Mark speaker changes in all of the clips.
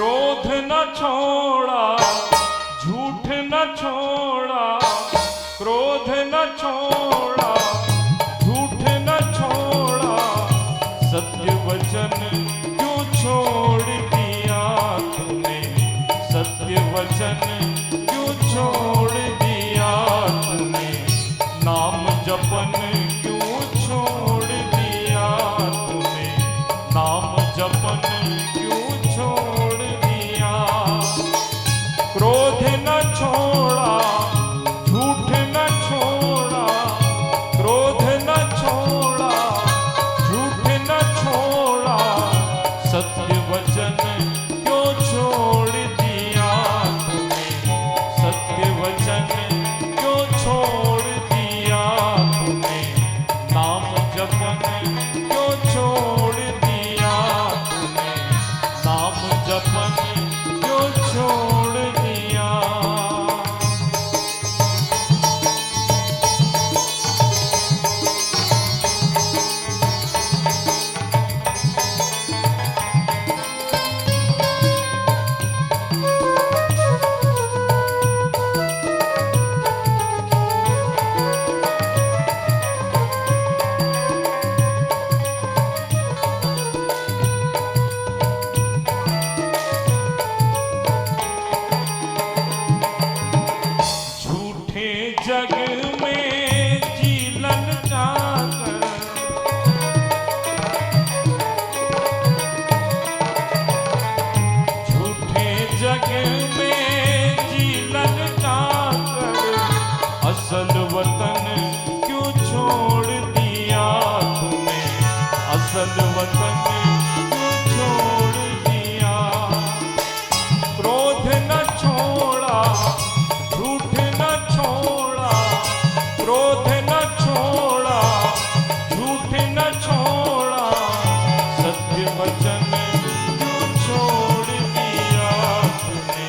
Speaker 1: क्रोध न छोड़ा, झूठ न छोड़ा, क्रोध न छोड़ा, झूठ न छोड़ा, सत्य वचन क्यों छोड़ दिया तूने, सत्य वचन क्यों छोड़ दिया तूने, नाम जपन क्यों छोड़ दिया तूने, नाम जपन क्यों छोड़ दिया। क्रोध न छोड़ा, झूठ न छोड़ा, क्रोध न छोड़ा, झूठ न छोड़ा, सत्य वचन क्यों छोड़ दिया तूने, सत्य वचन क्यों छोड़ दिया तूने, नाम जपन क्यों छोड़ दिया तूने, नाम जपन क्यों छोड़ दिया। जग में जीलन चाकर, झूठे जग में जीलन चाकर, असल वतन क्यों छोड़ दिया तूने, असल वतन क्यों छोड़ दिया। क्रोध न छोड़ा, झूठ न छोड़ा, क्रोध न छोड़ा, झूठ न छोड़ा, सत्य वचन क्यों छोड़ दिया तूने,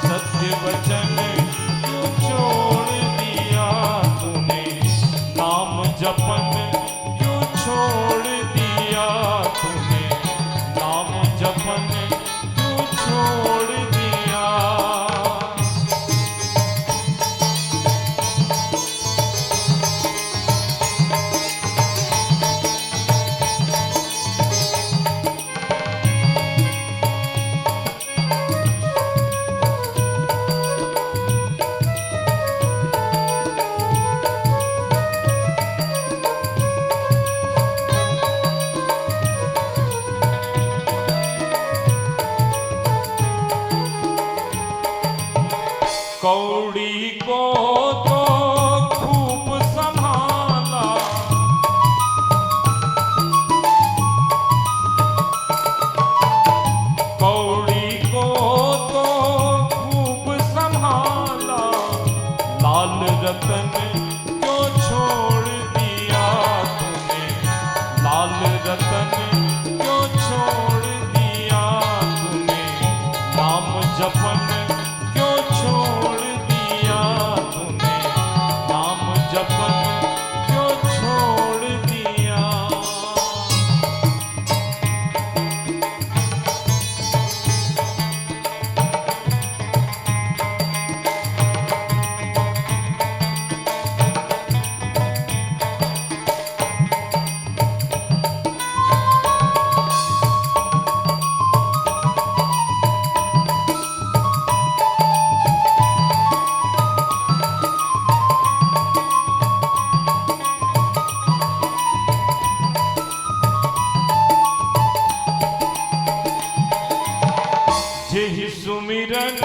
Speaker 1: सत्य वचन क्यों छोड़ दिया तूने, नाम जपन क्यों छोड़ दिया तूने, नाम जपन क्यों छोड़ दिया। कौड़ी को तो खूब संभाला, कौड़ी को तो खूब संभाला, लाल रतन क्यों छोड़ दिया तूने, लाल रतन क्यों छोड़ दिया तूने, नाम जपन क्यों छोड़ दिया तूने, नाम जपन क्यों छोड़ दिया। जेहि सुमिरन